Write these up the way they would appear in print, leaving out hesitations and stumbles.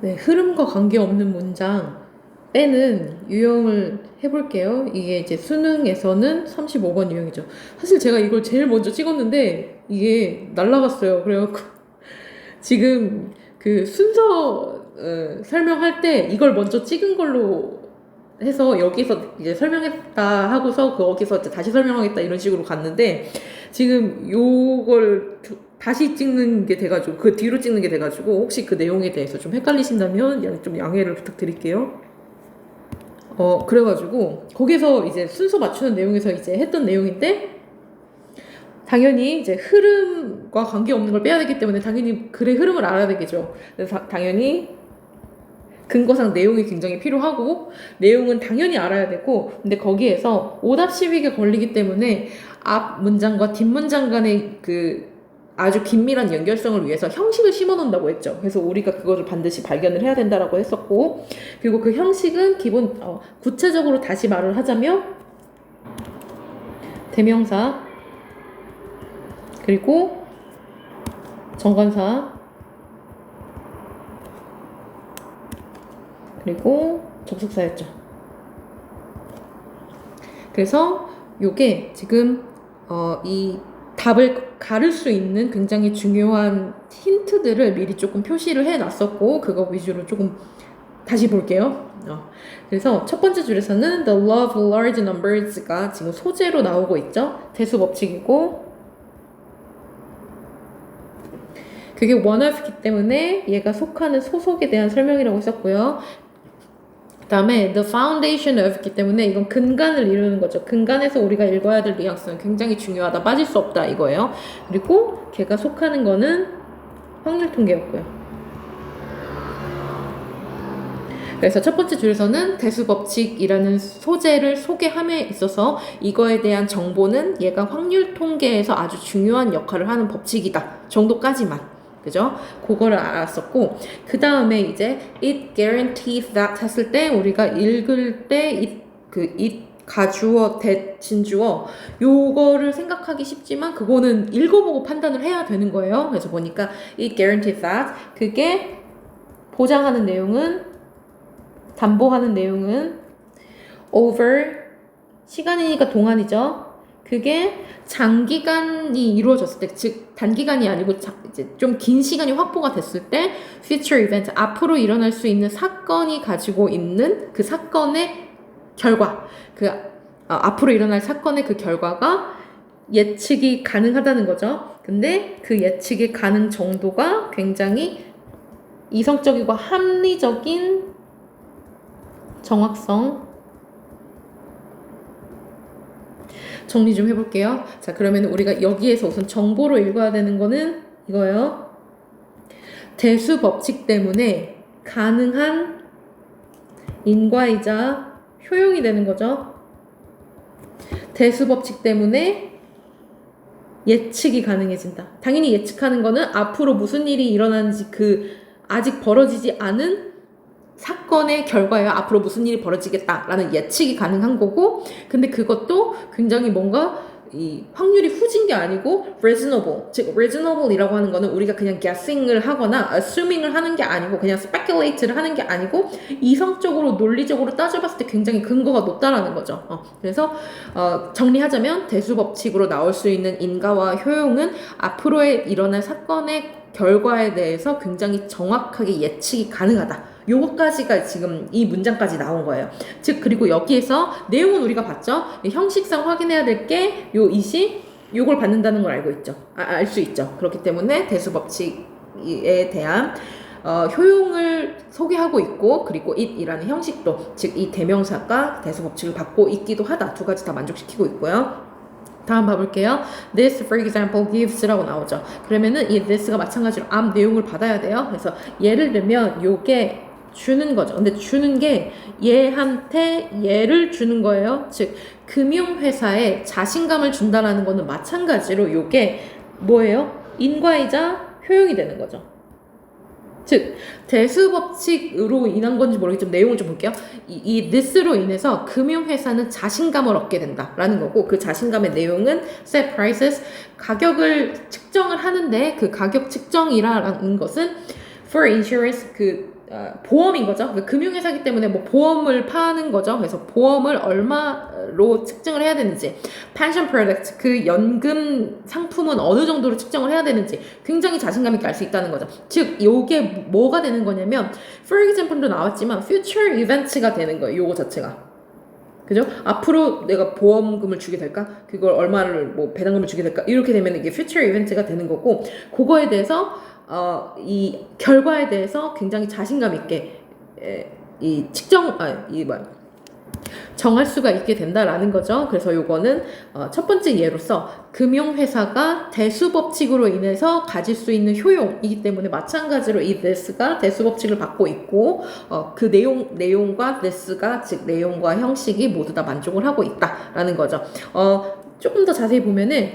네, 흐름과 관계없는 문장 빼는 유형을 해볼게요. 이게 이제 수능에서는 35번 유형이죠. 사실 제가 이걸 제일 먼저 찍었는데 이게 날라갔어요. 그래갖고 지금 그 순서 설명할 때 이걸 먼저 찍은 걸로 해서 여기서 이제 설명했다 하고서 거기서 이제 다시 설명하겠다 이런 식으로 갔는데 지금 요걸 다시 찍는 게 돼가지고 그 뒤로 찍는 게 돼가지고 혹시 그 내용에 대해서 좀 헷갈리신다면 좀 양해를 부탁드릴게요. 그래가지고 거기서 이제 순서 맞추는 내용에서 이제 했던 내용인데 당연히 이제 흐름과 관계없는 걸 빼야 되기 때문에 당연히 글의 흐름을 알아야 되겠죠. 그래서 당연히 근거상 내용이 굉장히 필요하고 내용은 당연히 알아야 되고 근데 거기에서 오답 시비가 걸리기 때문에 앞 문장과 뒷 문장 간의 그 아주 긴밀한 연결성을 위해서 형식을 심어 놓는다고 했죠. 그래서 우리가 그거를 반드시 발견을 해야 된다라고 했었고 그리고 그 형식은 기본 구체적으로 다시 말을 하자면 대명사 그리고 정관사 그리고 접속사였죠. 그래서 요게 지금 이 답을 가를 수 있는 굉장히 중요한 힌트들을 미리 조금 표시를 해놨었고 그거 위주로 조금 다시 볼게요. 그래서 첫 번째 줄에서는 the law of large numbers가 지금 소재로 나오고 있죠. 대수 법칙이고 그게 one of이기 때문에 얘가 속하는 소속에 대한 설명이라고 했었고요. 그 다음에 the foundation of이기 때문에 이건 근간을 이루는 거죠. 근간에서 우리가 읽어야 될 뉘앙스는 굉장히 중요하다. 빠질 수 없다 이거예요. 그리고 걔가 속하는 거는 확률 통계였고요. 그래서 첫 번째 줄에서는 대수법칙이라는 소재를 소개함에 있어서 이거에 대한 정보는 얘가 확률 통계에서 아주 중요한 역할을 하는 법칙이다 정도까지만 그죠? 그거를 알았었고 그 다음에 이제 it guarantees that 했을 때 우리가 읽을 때 it 가주어 대진주어 요거를 생각하기 쉽지만 그거는 읽어보고 판단을 해야 되는 거예요. 그래서 보니까 it guarantees that 그게 보장하는 내용은 담보하는 내용은 over 시간이니까 동안이죠. 그게 장기간이 이루어졌을 때, 즉 단기간이 아니고 이제 좀 긴 시간이 확보가 됐을 때 future event, 앞으로 일어날 수 있는 사건이 가지고 있는 그 사건의 결과, 앞으로 일어날 사건의 그 결과가 예측이 가능하다는 거죠. 근데 그 예측의 가능 정도가 굉장히 이성적이고 합리적인 정확성 정리 좀 해볼게요. 자, 그러면 우리가 여기에서 우선 정보로 읽어야 되는 거는 이거예요. 대수 법칙 때문에 가능한 인과이자 효용이 되는 거죠. 대수 법칙 때문에 예측이 가능해진다. 당연히 예측하는 거는 앞으로 무슨 일이 일어나는지 아직 벌어지지 않은 사건의 결과예요. 앞으로 무슨 일이 벌어지겠다라는 예측이 가능한 거고 근데 그것도 굉장히 뭔가 이 확률이 후진 게 아니고 reasonable, 즉 reasonable이라고 하는 거는 우리가 그냥 guessing을 하거나 assuming을 하는 게 아니고 그냥 speculate를 하는 게 아니고 이성적으로 논리적으로 따져봤을 때 굉장히 근거가 높다라는 거죠. 그래서 정리하자면 대수법칙으로 나올 수 있는 인과와 효용은 앞으로의 일어날 사건의 결과에 대해서 굉장히 정확하게 예측이 가능하다. 요거까지가 지금 이 문장까지 나온 거예요. 즉 그리고 여기에서 내용은 우리가 봤죠. 형식상 확인해야 될 게 요 it이 요걸 받는다는 걸 알고 있죠. 알 수 있죠. 그렇기 때문에 대수법칙에 대한 효용을 소개하고 있고 그리고 it이라는 형식도 즉 이 대명사가 대수법칙을 받고 있기도 하다. 두 가지 다 만족시키고 있고요. 다음 봐볼게요. This, for example, gives라고 나오죠. 그러면은 이 this가 마찬가지로 앞 내용을 받아야 돼요. 그래서 예를 들면 요게 주는 거죠. 근데 주는 게 얘한테 얘를 주는 거예요. 즉 금융회사에 자신감을 준다라는 거는 마찬가지로 요게 뭐예요? 인과이자 효용이 되는 거죠. 즉 대수법칙으로 인한 건지 모르겠지만 내용을 좀 볼게요. 이 this로 인해서 금융회사는 자신감을 얻게 된다라는 거고 그 자신감의 내용은 set prices, 가격을 측정을 하는데 그 가격 측정이라는 것은 for insurance, 보험인 거죠. 그러니까 금융회사이기 때문에 뭐 보험을 파는 거죠. 그래서 보험을 얼마로 측정을 해야 되는지, pension product 그 연금 상품은 어느 정도로 측정을 해야 되는지 굉장히 자신감 있게 알 수 있다는 거죠. 즉 요게 뭐가 되는 거냐면 for example도 나왔지만 future events가 되는 거예요. 요거 자체가. 그죠? 앞으로 내가 보험금을 주게 될까? 그걸 얼마를 뭐 배당금을 주게 될까? 이렇게 되면 이게 future event가 되는 거고, 그거에 대해서 이 결과에 대해서 굉장히 자신감 있게 이 측정 정할 수가 있게 된다라는 거죠. 그래서 요거는 첫 번째 예로서 금융회사가 대수법칙으로 인해서 가질 수 있는 효용이기 때문에 마찬가지로 이 this가 대수법칙을 받고 있고 그 내용과 this가 즉 내용과 형식이 모두 다 만족을 하고 있다라는 거죠. 조금 더 자세히 보면은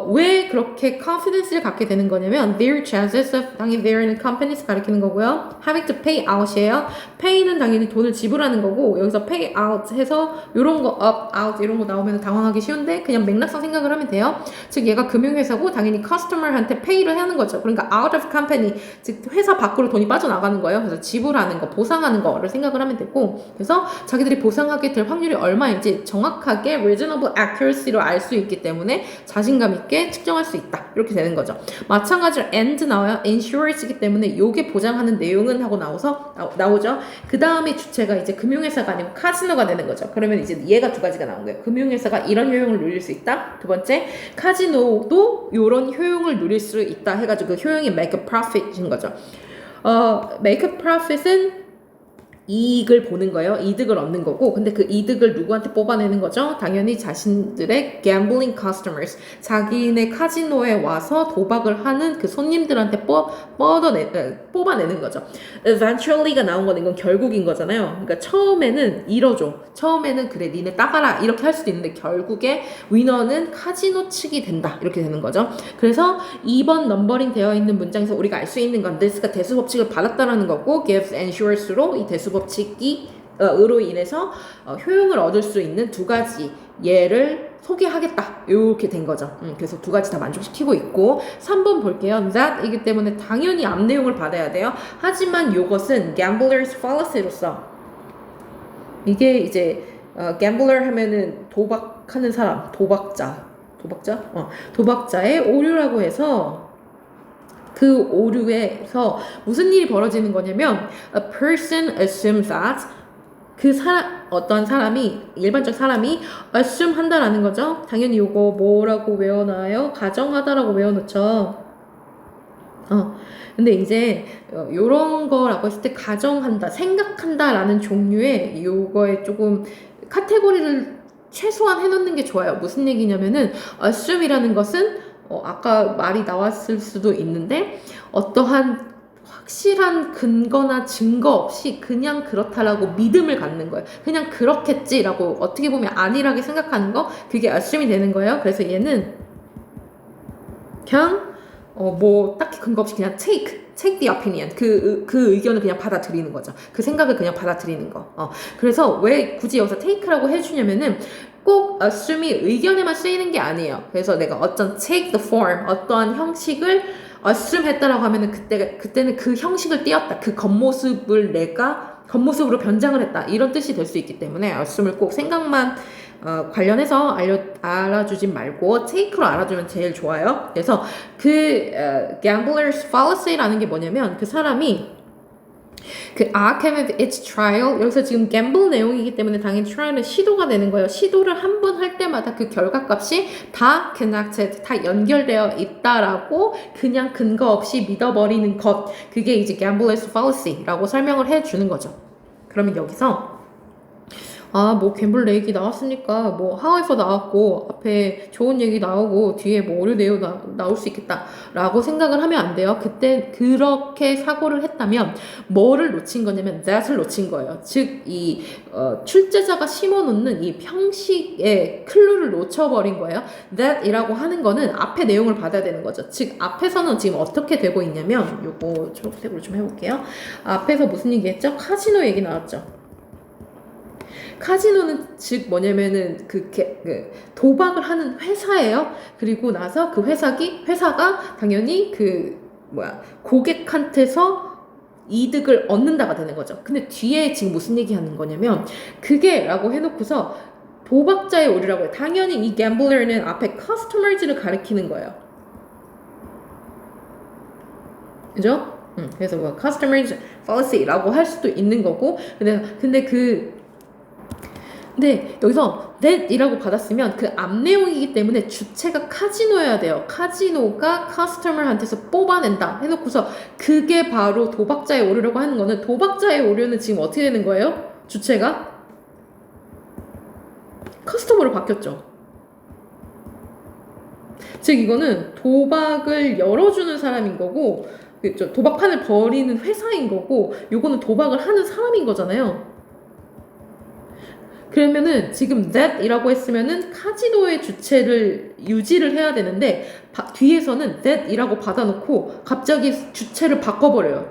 왜 그렇게 confidence를 갖게 되는 거냐면 their chances of 당연히 there는 companies 가리키는 거고요. having to pay out이에요. pay는 당연히 돈을 지불하는 거고 여기서 pay out 해서 요런 거 up, out 이런 거 나오면 당황하기 쉬운데 그냥 맥락상 생각을 하면 돼요. 즉 얘가 금융회사고 당연히 customer한테 pay를 하는 거죠. 그러니까 out of company 즉 회사 밖으로 돈이 빠져나가는 거예요. 그래서 지불하는 거, 보상하는 거를 생각을 하면 되고 그래서 자기들이 보상하게 될 확률이 얼마인지 정확하게 reasonable accuracy로 알 수 있기 때문에 자신감 있게 측정할 수 있다. 이렇게 되는 거죠. 마찬가지로 and 나와요. insurance이기 때문에 요게 보장하는 내용은 하고 나오죠. 그 다음에 주체가 이제 금융회사가 아니고 카지노가 되는 거죠. 그러면 이제 얘가 두 가지가 나온 거예요. 금융회사가 이런 효용을 누릴 수 있다. 두 번째, 카지노도 이런 효용을 누릴 수 있다 해가지고 그 효용이 make a profit인 거죠. make a profit은 이익을 보는 거예요. 이득을 얻는 거고 근데 그 이득을 누구한테 뽑아내는 거죠? 당연히 자신들의 gambling customers 자기네 카지노에 와서 도박을 하는 그 손님들한테 뽑아내는 거죠. eventually가 나온 건 이건 결국인 거잖아요. 그러니까 처음에는 이러죠. 처음에는 그래 니네 따가라 이렇게 할 수도 있는데 결국에 위너는 카지노 측이 된다 이렇게 되는 거죠. 그래서 2번 넘버링 되어 있는 문장에서 우리가 알 수 있는 건 this가 대수법칙을 받았다라는 거고 gives ensures로 이 대수법칙이 으로 인해서 효용을 얻을 수 있는 두 가지 예를 소개하겠다 이렇게 된 거죠. 그래서 두 가지 다 만족시키고 있고 3번 볼게요. that 이기 때문에 당연히 앞 내용을 받아야 돼요. 하지만 이것은 gambler's fallacy로서 이게 이제 gambler 하면은 도박하는 사람, 도박자의 오류라고 해서 그 오류에서 무슨 일이 벌어지는 거냐면 a person assumes that 어떤 사람이 일반적 사람이 assume 한다라는 거죠. 당연히 요거 뭐라고 외워놔요? 가정하다라고 외워놓죠. 근데 이제 요런 거라고 했을 때 가정한다, 생각한다라는 종류의 요거에 조금 카테고리를 최소한 해놓는 게 좋아요. 무슨 얘기냐면은 assume이라는 것은 아까 말이 나왔을 수도 있는데 어떠한 확실한 근거나 증거 없이 그냥 그렇다라고 믿음을 갖는 거예요. 그냥 그렇겠지라고 어떻게 보면 안일하게 생각하는 거 그게 assume이 되는 거예요. 그래서 얘는 그냥 뭐 딱히 근거 없이 그냥 take the opinion 그 의견을 그냥 받아들이는 거죠. 그 생각을 그냥 받아들이는 거. 그래서 왜 굳이 여기서 take라고 해주냐면은 꼭 assume이 의견에만 쓰이는 게 아니에요. 그래서 내가 어떤 take the form 어떠한 형식을 assume 했다라고 하면은 그때는 그 형식을 띄었다. 그 겉모습을 내가 겉모습으로 변장을 했다. 이런 뜻이 될 수 있기 때문에 assume을 꼭 생각만 관련해서 알아주진 말고 take로 알아주면 제일 좋아요. 그래서 gambler's fallacy라는 게 뭐냐면 그 사람이 그 outcome of its trial 여기서 지금 gamble 내용이기 때문에 당연히 trial은 시도가 되는 거예요. 시도를 한 번 할 때마다 그 결과값이 다 connected, 다 연결되어 있다라고 그냥 근거 없이 믿어버리는 것 그게 이제 gambler's fallacy라고 설명을 해주는 거죠. 그러면 여기서 뭐 갬블 얘기 나왔으니까 뭐 하와이에서 나왔고 앞에 좋은 얘기 나오고 뒤에 뭐 오류 내용 나올 수 있겠다 라고 생각을 하면 안 돼요. 그때 그렇게 사고를 했다면 뭐를 놓친 거냐면 that을 놓친 거예요. 즉 이 출제자가 심어놓는 이 형식의 클루를 놓쳐버린 거예요. that이라고 하는 거는 앞에 내용을 받아야 되는 거죠. 즉 앞에서는 지금 어떻게 되고 있냐면 요거 초록색으로 좀 해볼게요. 앞에서 무슨 얘기했죠? 카지노 얘기 나왔죠. 카지노는 즉 뭐냐면은 그 도박을 하는 회사예요. 그리고 나서 그 회사가 당연히 고객한테서 이득을 얻는다가 되는 거죠. 근데 뒤에 지금 무슨 얘기하는 거냐면 그게 라고 해놓고서 도박자의 오류라고 해요. 당연히 이 gambler는 앞에 customers를 가리키는 거예요. 그죠? 그래서 뭐 customers fallacy라고 할 수도 있는 거고 근데 여기서 that이라고 받았으면 그 앞 내용이기 때문에 주체가 카지노여야 돼요. 카지노가 커스터머한테서 뽑아낸다 해놓고서 그게 바로 도박자의 오류라고 하는 거는 도박자의 오류는 지금 어떻게 되는 거예요? 주체가 커스터머로 바뀌었죠. 즉 이거는 도박을 열어주는 사람인 거고 도박판을 벌이는 회사인 거고 요거는 도박을 하는 사람인 거잖아요. 그러면은 지금 that이라고 했으면은 카지노의 주체를 유지를 해야 되는데 뒤에서는 that이라고 받아놓고 갑자기 주체를 바꿔버려요.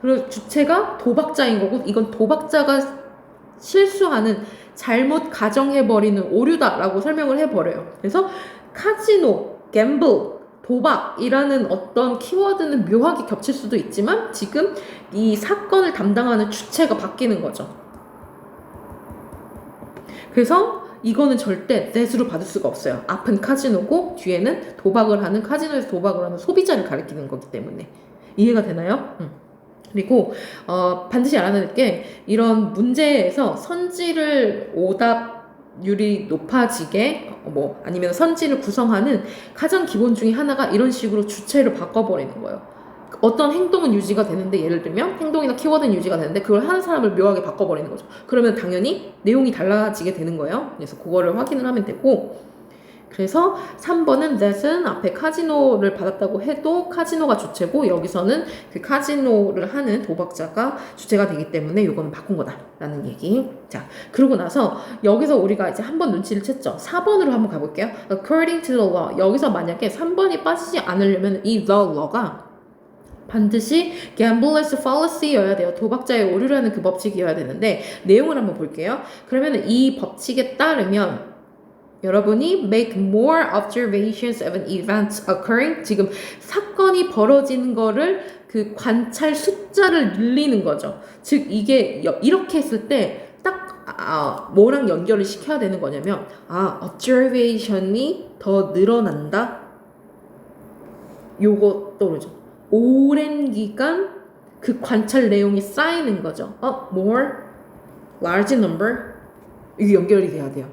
그리고 주체가 도박자인 거고 이건 도박자가 실수하는 잘못 가정해버리는 오류다라고 설명을 해버려요. 그래서 카지노, 갬블, 도박이라는 어떤 키워드는 묘하게 겹칠 수도 있지만 지금 이 사건을 담당하는 주체가 바뀌는 거죠. 그래서 이거는 절대 that으로 받을 수가 없어요. 앞은 카지노고 뒤에는 도박을 하는 카지노에서 도박을 하는 소비자를 가리키는 거기 때문에 이해가 되나요? 그리고 반드시 알아야 될 게 이런 문제에서 선지를 오답률이 높아지게 아니면 선지를 구성하는 가장 기본 중에 하나가 이런 식으로 주체를 바꿔버리는 거예요. 어떤 행동은 유지가 되는데 예를 들면 행동이나 키워드는 유지가 되는데 그걸 하는 사람을 묘하게 바꿔버리는 거죠. 그러면 당연히 내용이 달라지게 되는 거예요. 그래서 그거를 확인을 하면 되고 그래서 3번은 that은 앞에 카지노를 받았다고 해도 카지노가 주체고 여기서는 그 카지노를 하는 도박자가 주체가 되기 때문에 이거는 바꾼 거다라는 얘기. 자, 그러고 나서 여기서 우리가 이제 한번 눈치를 챘죠. 4번으로 한번 가볼게요. According to the law. 여기서 만약에 3번이 빠지지 않으려면 이 the law가 반드시 gambler's fallacy여야 돼요. 도박자의 오류라는 그 법칙이어야 되는데 내용을 한번 볼게요. 그러면 이 법칙에 따르면 여러분이 make more observations of an event occurring 지금 사건이 벌어지는 거를 그 관찰 숫자를 늘리는 거죠. 즉 이게 이렇게 했을 때 딱 뭐랑 연결을 시켜야 되는 거냐면 observation이 더 늘어난다. 요거 떠오르죠. 오랜 기간 그 관찰 내용이 쌓이는 거죠. more large number 이게 연결이 돼야 돼요.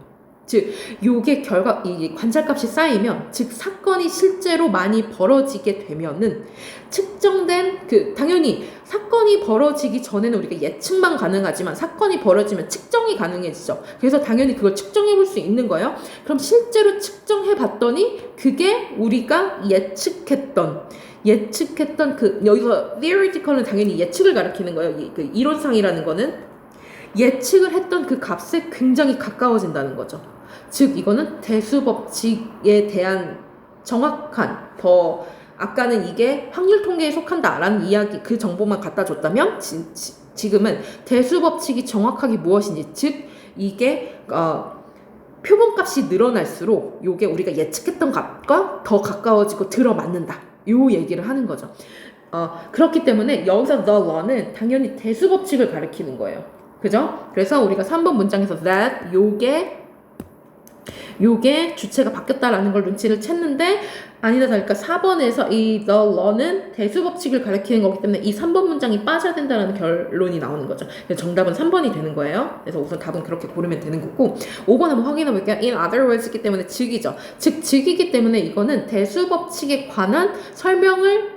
즉 요게 이 관찰값이 쌓이면 즉 사건이 실제로 많이 벌어지게 되면은 측정된 당연히 사건이 벌어지기 전에는 우리가 예측만 가능하지만 사건이 벌어지면 측정이 가능해지죠. 그래서 당연히 그걸 측정해 볼 수 있는 거예요. 그럼 실제로 측정해 봤더니 그게 우리가 예측했던 여기서 theoretical은 당연히 예측을 가리키는 거예요. 그 이론상이라는 거는 예측을 했던 그 값에 굉장히 가까워진다는 거죠. 즉 이거는 대수법칙에 대한 정확한 아까는 이게 확률 통계에 속한다라는 이야기 그 정보만 갖다 줬다면 지금은 대수법칙이 정확하게 무엇인지 즉 이게 표본값이 늘어날수록 요게 우리가 예측했던 값과 더 가까워지고 들어맞는다 요 얘기를 하는 거죠. 그렇기 때문에 여기서 the law는 당연히 대수법칙을 가리키는 거예요. 그죠? 그래서 우리가 3번 문장에서 that 요게 주체가 바뀌었다라는 걸 눈치를 챘는데 아니다 다를까 4번에서 이 the law는 대수법칙을 가리키는 거기 때문에 이 3번 문장이 빠져야 된다는 결론이 나오는 거죠. 그래서 정답은 3번이 되는 거예요. 그래서 우선 답은 그렇게 고르면 되는 거고 5번 한번 확인해 볼게요. in other words이기 때문에 즉이죠. 즉 즉이기 때문에 이거는 대수법칙에 관한 설명을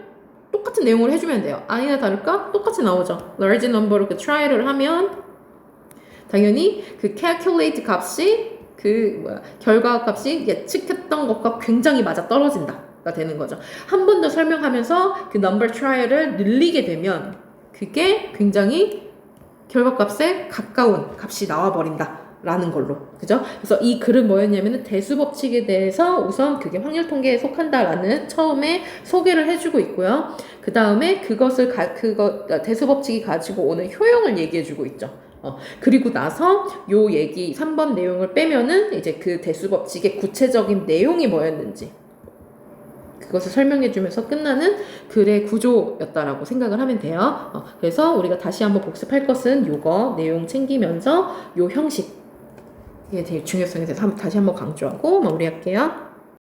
똑같은 내용을 해주면 돼요. 아니나 다를까 똑같이 나오죠. large number로 try를 하면 당연히 그 calculate 값이 결과 값이 예측했던 것과 굉장히 맞아 떨어진다가 되는 거죠. 한 번 더 설명하면서 그 number try를 늘리게 되면 그게 굉장히 결과 값에 가까운 값이 나와버린다. 라는 걸로. 그죠? 그래서 이 글은 뭐였냐면은 대수법칙에 대해서 우선 그게 확률 통계에 속한다라는 처음에 소개를 해주고 있고요. 그 다음에 대수법칙이 가지고 오는 효용을 얘기해주고 있죠. 그리고 나서 요 얘기 3번 내용을 빼면은 이제 그 대수법칙의 구체적인 내용이 뭐였는지 그것을 설명해주면서 끝나는 글의 구조였다라고 생각을 하면 돼요. 그래서 우리가 다시 한번 복습할 것은 요거 내용 챙기면서 요 형식 이게 제일 중요성에 대해서 다시 한번 강조하고 마무리할게요.